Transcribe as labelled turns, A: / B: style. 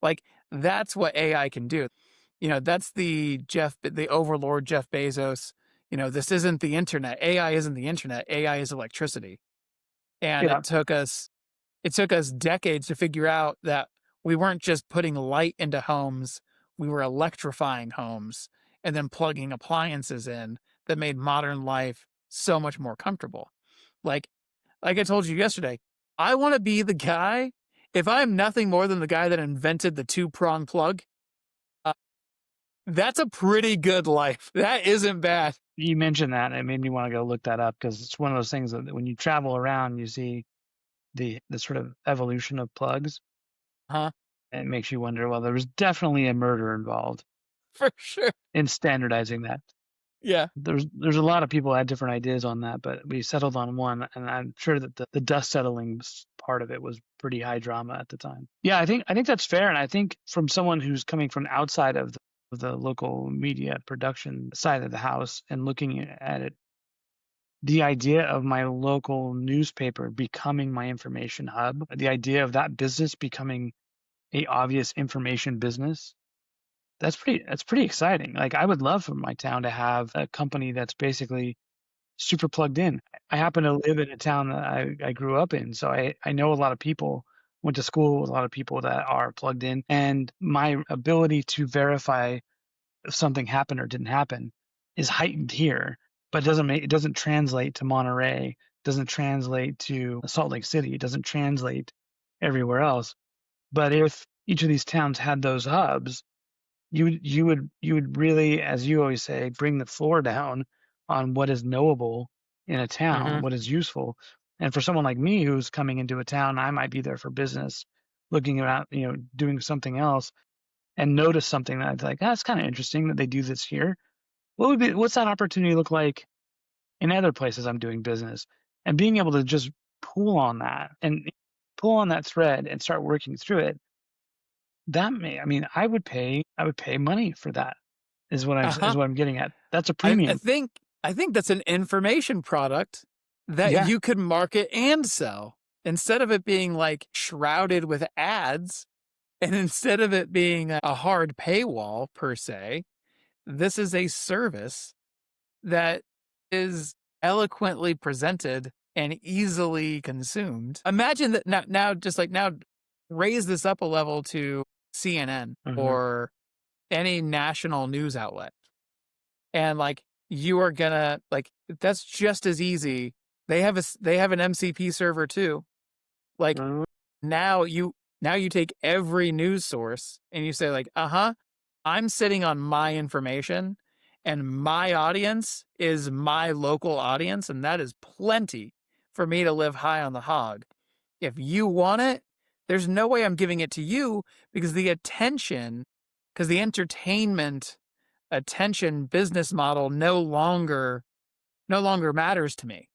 A: Like, that's what AI can do. That's the overlord Jeff Bezos. This isn't the internet. AI isn't the internet. AI is electricity. And
B: Yeah.
A: it took us decades to figure out that we weren't just putting light into homes, we were electrifying homes and then plugging appliances in that made modern life so much more comfortable. Like like I told you yesterday, I want to be the guy. If I'm nothing more than the guy that invented the two-prong plug, uh, that's a pretty good life. That isn't bad.
B: You mentioned that, and it made me want to go look that up because it's one of those things that when you travel around, you see the sort of evolution of plugs,
A: Huh?
B: and it makes you wonder, well, there was definitely a murder involved
A: For sure.
B: in standardizing that.
A: Yeah.
B: There's a lot of people had different ideas on that, but we settled on one, and I'm sure that the dust settling part of it was pretty high drama at the time. Yeah, I think that's fair, and I think from someone who's coming from outside of the local media production side of the house and looking at it, the idea of my local newspaper becoming my information hub, the idea of that business becoming a obvious information business, that's pretty exciting. Like I would love for my town to have a company that's basically super plugged in. I happen to live in a town that I grew up in, so I know a lot of people, went to school with a lot of people that are plugged in, and my ability to verify if something happened or didn't happen is heightened here, but it doesn't translate to Monterey, doesn't translate to Salt Lake City, it doesn't translate everywhere else. But if each of these towns had those hubs, you would really, as you always say, bring the floor down on what is knowable in a town,
A: Hmm.
B: what is useful. And for someone like me who's coming into a town, I might be there for business, looking around, doing something else, and notice something that's like, that's kind of interesting that they do this here. What's that opportunity look like in other places I'm doing business? And being able to just pull on that and pull on that thread and start working through it, I mean, I would pay money for that is
A: Uh-huh.
B: what I'm getting at. That's a
A: I, I
B: premium.
A: think I think that's an information product that
B: Yeah.
A: you could market and sell instead of it being like shrouded with ads and instead of it being a hard paywall per se. This is a service that is eloquently presented and easily consumed. Imagine that now raise this up a level to CNN
B: Mhm.
A: or any national news outlet. And like you are gonna like that's just as easy. They have an MCP server too. Like
B: Mhm.
A: now you now you take every news source and you say like, "Uh-huh, I'm sitting on my information and my audience is my local audience and that is plenty for me to live high on the hog. If you want it, there's no way I'm giving it to you because the entertainment attention business model no longer matters to me.